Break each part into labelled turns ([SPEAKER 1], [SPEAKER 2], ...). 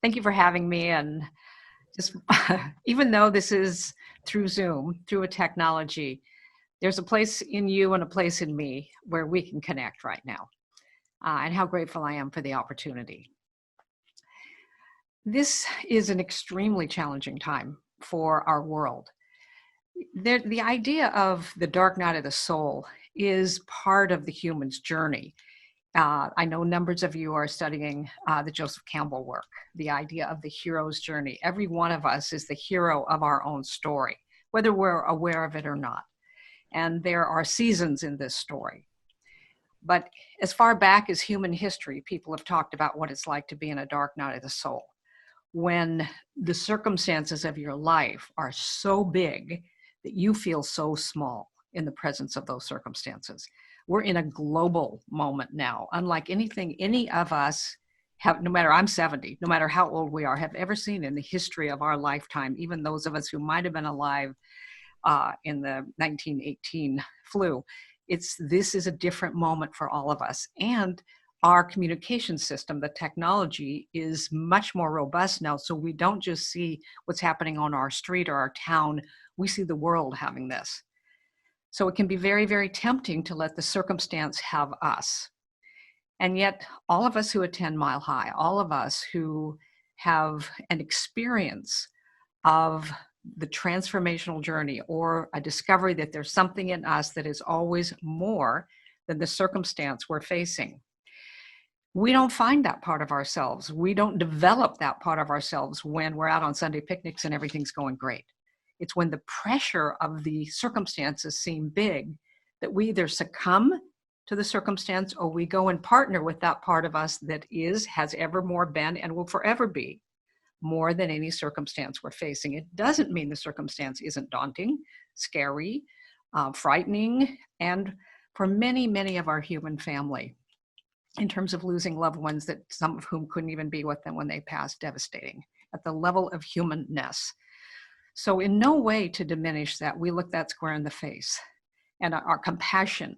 [SPEAKER 1] Thank you for having me. And just even though this is through Zoom, through a technology, there's a place in you and a place in me where we can connect right now. And how grateful I am for the opportunity. This is an extremely challenging time for our world. The idea of the dark night of the soul is part of the human's journey. I know numbers of you are studying the Joseph Campbell work, the idea of the hero's journey. Every one of us is the hero of our own story, whether we're aware of it or not. And there are seasons in this story. But as far back as human history, people have talked about what it's like to be in a dark night of the soul, when the circumstances of your life are so big that you feel so small in the presence of those circumstances. We're in a global moment now, unlike anything any of us have, no matter I'm 70, no matter how old we are, have ever seen in the history of our lifetime, even those of us who might have been alive in the 1918 flu. This is a different moment for all of us. And our communication system, the technology, is much more robust now. So we don't just see what's happening on our street or our town, we see the world having this. So it can be very, very tempting to let the circumstance have us. And yet all of us who attend Mile High, all of us who have an experience of the transformational journey or a discovery that there's something in us that is always more than the circumstance we're facing. We don't find that part of ourselves. We don't develop that part of ourselves when we're out on Sunday picnics and everything's going great. It's when the pressure of the circumstances seem big that we either succumb to the circumstance or we go and partner with that part of us that has evermore been, and will forever be more than any circumstance we're facing. It doesn't mean the circumstance isn't daunting, scary, frightening, and for many, many of our human family, in terms of losing loved ones that some of whom couldn't even be with them when they passed, devastating at the level of humanness. So in no way to diminish that, we look that square in the face. And our compassion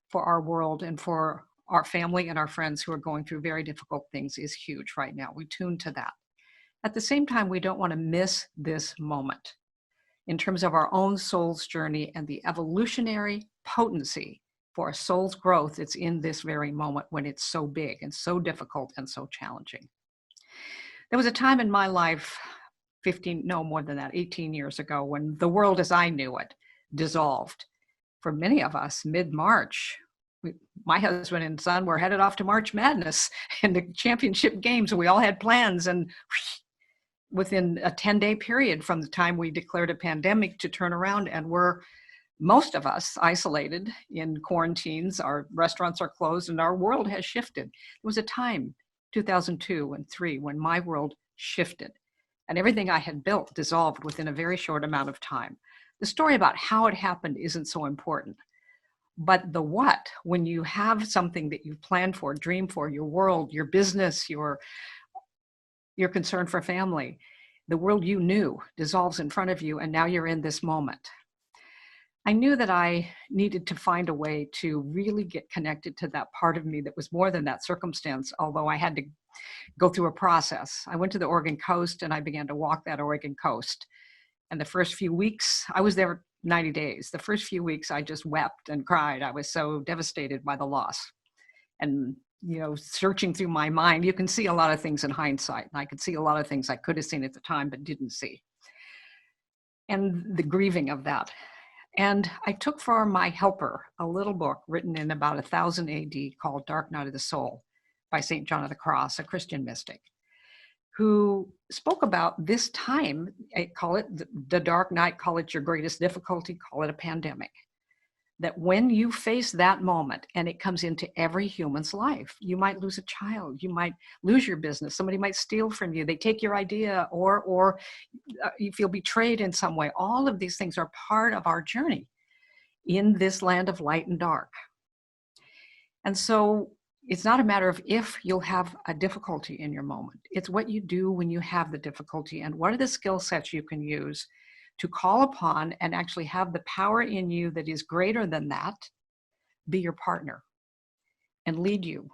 [SPEAKER 1] for our world and for our family and our friends who are going through very difficult things is huge right now. We tune to that. At the same time, we don't want to miss this moment in terms of our own soul's journey and the evolutionary potency for a soul's growth. It's in this very moment when it's so big and so difficult and so challenging. There was a time in my life, 18 years ago, when the world as I knew it dissolved. For many of us, mid-March, my husband and son were headed off to March Madness and the championship games. We all had plans, and within a 10-day period from the time we declared a pandemic to turn around, and most of us isolated in quarantines, our restaurants are closed, and our world has shifted. There was a time, 2002 and 2003, when my world shifted and everything I had built dissolved within a very short amount of time. The story about how it happened isn't so important, but the what, when you have something that you've planned for, dreamed for, your world, your business, your concern for family, the world you knew dissolves in front of you, and now you're in this moment. I knew that I needed to find a way to really get connected to that part of me that was more than that circumstance, although I had to go through a process. I went to the Oregon coast and I began to walk that Oregon coast. And the first few weeks, I was there 90 days. The first few weeks, I just wept and cried. I was so devastated by the loss. And, searching through my mind, you can see a lot of things in hindsight. And I could see a lot of things I could have seen at the time, but didn't see. And the grieving of that. And I took for my helper a little book written in about 1000 AD called Dark Night of the Soul by St. John of the Cross, a Christian mystic, who spoke about this time. I call it the dark night, call it your greatest difficulty, call it a pandemic. That when you face that moment, and it comes into every human's life, you might lose a child, you might lose your business, somebody might steal from you, they take your idea, or you feel betrayed in some way. All of these things are part of our journey in this land of light and dark. And so it's not a matter of if you'll have a difficulty in your moment. It's what you do when you have the difficulty, and what are the skill sets you can use to call upon and actually have the power in you that is greater than that be your partner and lead you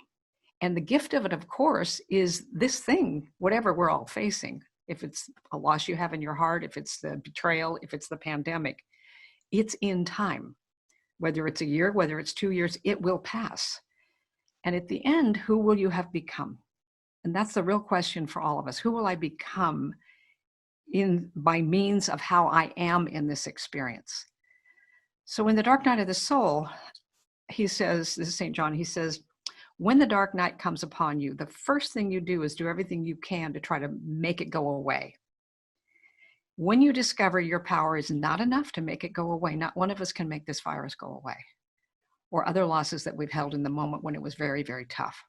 [SPEAKER 1] And the gift of it, of course, is this thing, whatever we're all facing, if it's a loss you have in your heart, if it's the betrayal, if it's the pandemic, it's in time. Whether it's a year, whether it's 2 years, it will pass. And at the end, who will you have become? And that's the real question for all of us. Who will I become by means of how I am in this experience? So in the dark night of the soul, he says, this is St. John, he says, when the dark night comes upon you, the first thing you do is do everything you can to try to make it go away. When you discover your power is not enough to make it go away, not one of us can make this virus go away, or other losses that we've held in the moment when it was very, very tough.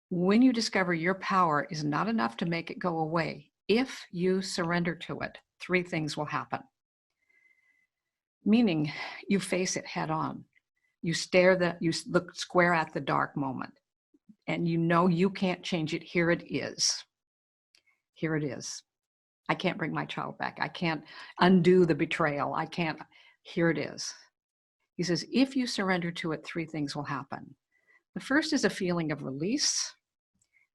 [SPEAKER 1] When you discover your power is not enough to make it go away, if you surrender to it, 3 things will happen. Meaning, you face it head on. You look square at the dark moment, and you know you can't change it. Here it is. Here it is. I can't bring my child back. I can't undo the betrayal. I can't. Here it is. He says, if you surrender to it, 3 things will happen. The first is a feeling of release.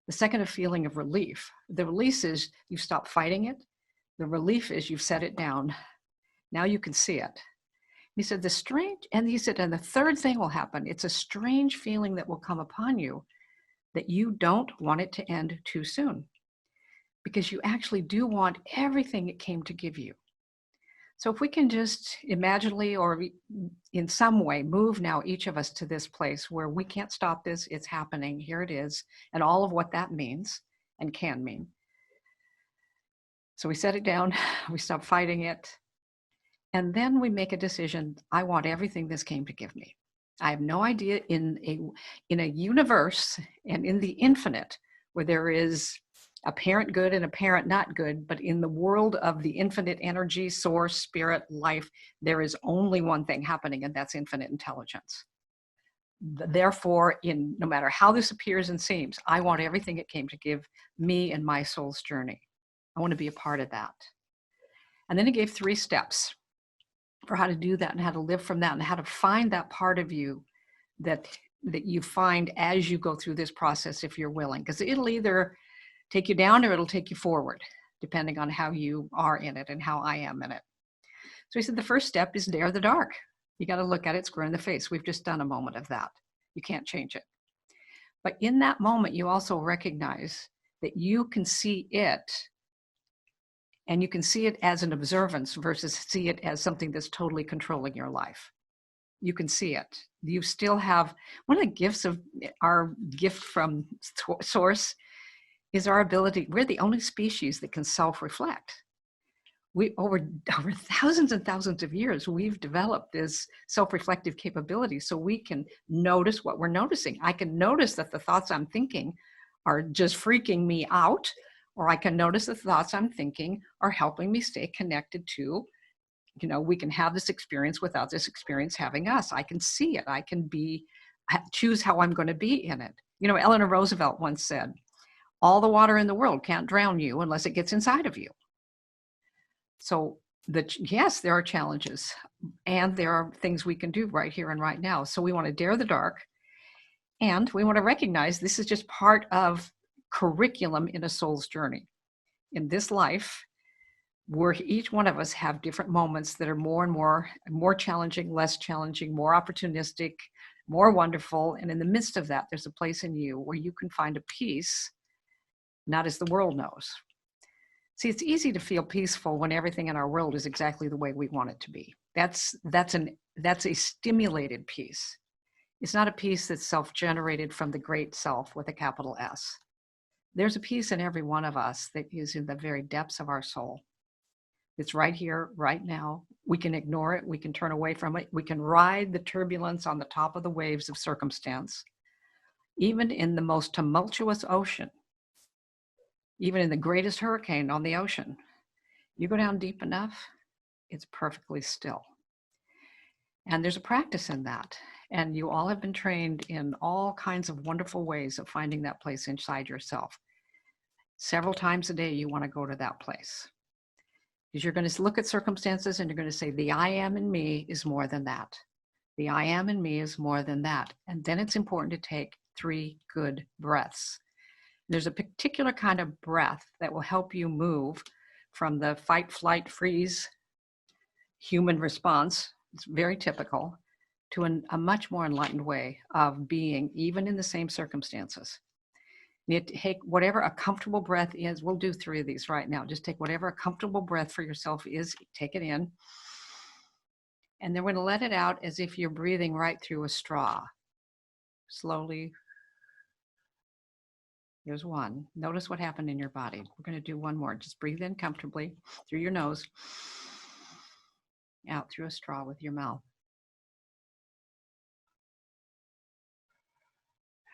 [SPEAKER 1] The second, a feeling of relief. The release is you stop fighting it. The relief is you've set it down. Now you can see it. He said, and the third thing will happen. It's a strange feeling that will come upon you that you don't want it to end too soon, because you actually do want everything it came to give you. So if we can just imaginally or in some way move now each of us to this place where we can't stop this, it's happening, here it is, and all of what that means and can mean. So we set it down, we stop fighting it, and then we make a decision. I want everything this came to give me. I have no idea in a universe and in the infinite where there is apparent good and apparent not good, but in the world of the infinite energy, source, spirit, life, there is only one thing happening, and that's infinite intelligence. Therefore, no matter how this appears and seems, I want everything it came to give me in my soul's journey. I want to be a part of that. And then he gave 3 steps for how to do that and how to live from that and how to find that part of you that you find as you go through this process, if you're willing, because it'll either take you down or it'll take you forward, depending on how you are in it and how I am in it. So he said the first step is dare the dark. You got to look at it square in the face. We've just done a moment of that. You can't change it. But in that moment, you also recognize that you can see it, and you can see it as an observance versus see it as something that's totally controlling your life. You can see it. You still have, one of the gifts of our gift from Source is our ability. We're the only species that can self-reflect. We over thousands and thousands of years, we've developed this self-reflective capability so we can notice what we're noticing. I can notice that the thoughts I'm thinking are just freaking me out, or I can notice the thoughts I'm thinking are helping me stay connected to, we can have this experience without this experience having us. I can see it. I can choose how I'm going to be in it. Eleanor Roosevelt once said, all the water in the world can't drown you unless it gets inside of you. So yes, there are challenges, and there are things we can do right here and right now. So we want to dare the dark, and we want to recognize this is just part of curriculum in a soul's journey. In this life, where each one of us have different moments that are more and more challenging, less challenging, more opportunistic, more wonderful. And in the midst of that, there's a place in you where you can find a peace, not as the world knows. See, it's easy to feel peaceful when everything in our world is exactly the way we want it to be. That's a stimulated peace. It's not a peace that's self-generated from the great self with a capital S. There's a peace in every one of us that is in the very depths of our soul. It's right here, right now. We can ignore it. We can turn away from it. We can ride the turbulence on the top of the waves of circumstance. Even in the most tumultuous ocean, even in the greatest hurricane on the ocean, you go down deep enough, it's perfectly still. And there's a practice in that. And you all have been trained in all kinds of wonderful ways of finding that place inside yourself. Several times a day, you want to go to that place. Because you're going to look at circumstances and you're going to say, the I am in me is more than that. The I am in me is more than that. And then it's important to take 3 good breaths. There's a particular kind of breath that will help you move from the fight, flight, freeze human response. It's very typical, to a much more enlightened way of being, even in the same circumstances. You take whatever a comfortable breath is. We'll do 3 of these right now. Just take whatever a comfortable breath for yourself is. Take it in. And then we're going to let it out as if you're breathing right through a straw. Slowly. Here's 1. Notice what happened in your body. We're going to do 1 more. Just breathe in comfortably through your nose, out through a straw with your mouth.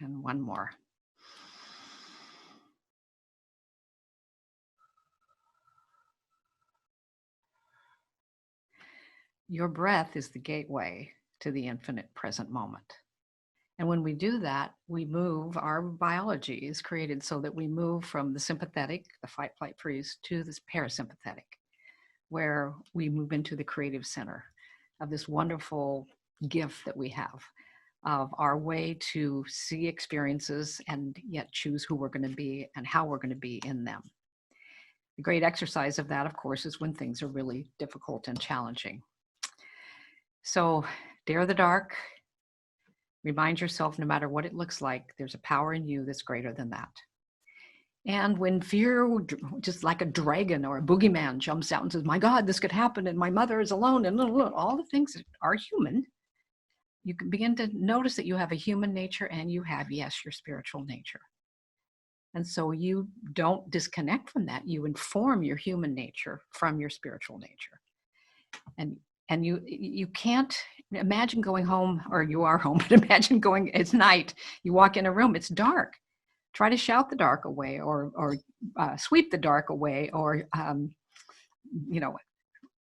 [SPEAKER 1] And 1 more. Your breath is the gateway to the infinite present moment. And when we do that, we move, our biology is created so that we move from the sympathetic, the fight, flight, freeze, to this parasympathetic, where we move into the creative center of this wonderful gift that we have of our way to see experiences and yet choose who we're going to be and how we're going to be in them. The great exercise of that, of course, is when things are really difficult and challenging. So dare the dark. Remind yourself, no matter what it looks like, there's a power in you that's greater than that. And when fear, just like a dragon or a boogeyman, jumps out and says, my God, this could happen, and my mother is alone, and all the things that are human, you can begin to notice that you have a human nature and you have, yes, your spiritual nature. And so you don't disconnect from that. You inform your human nature from your spiritual nature. And you can't imagine going home, or you are home, but imagine going, it's night, you walk in a room, it's dark. Try to shout the dark away, or sweep the dark away, or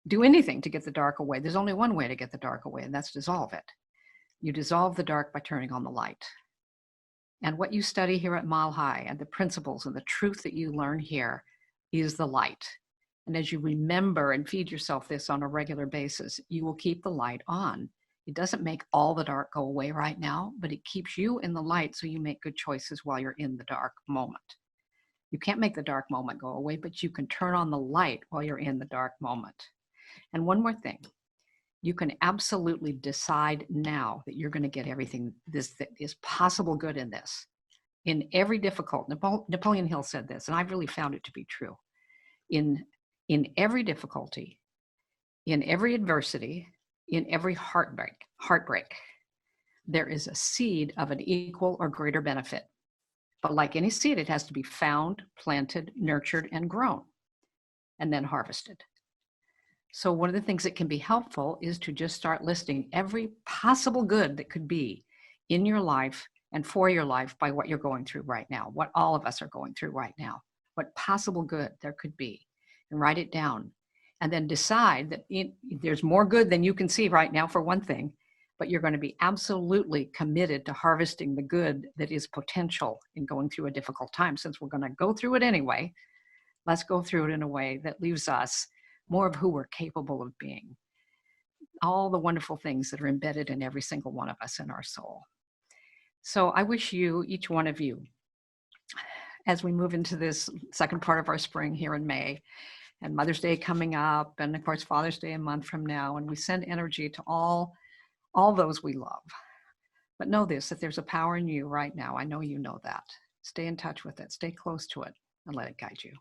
[SPEAKER 1] do anything to get the dark away. There's only one way to get the dark away, and that's dissolve it. You dissolve the dark by turning on the light. And what you study here at Mile High, and the principles and the truth that you learn here, is the light. And as you remember and feed yourself this on a regular basis, you will keep the light on. It doesn't make all the dark go away right now, but it keeps you in the light so you make good choices while you're in the dark moment. You can't make the dark moment go away, but you can turn on the light while you're in the dark moment. And one more thing, you can absolutely decide now that you're going to get everything that is possible good in this. In every difficult, Napoleon Hill said this, and I've really found it to be true. In every difficulty, in every adversity, in every heartbreak, there is a seed of an equal or greater benefit. But like any seed, it has to be found, planted, nurtured, and grown, and then harvested. So one of the things that can be helpful is to just start listing every possible good that could be in your life and for your life by what you're going through right now, what all of us are going through right now, what possible good there could be. And write it down, and then decide that there's more good than you can see right now, for one thing, but you're going to be absolutely committed to harvesting the good that is potential in going through a difficult time. Since we're going to go through it anyway, let's go through it in a way that leaves us more of who we're capable of being. All the wonderful things that are embedded in every single one of us in our soul. So I wish you, each one of you, as we move into this second part of our spring here in May, and Mother's Day coming up, and of course Father's Day a month from now, and we send energy to all those we love. But know this, that there's a power in you right now. I know you know that. Stay in touch with it, stay close to it, and let it guide you.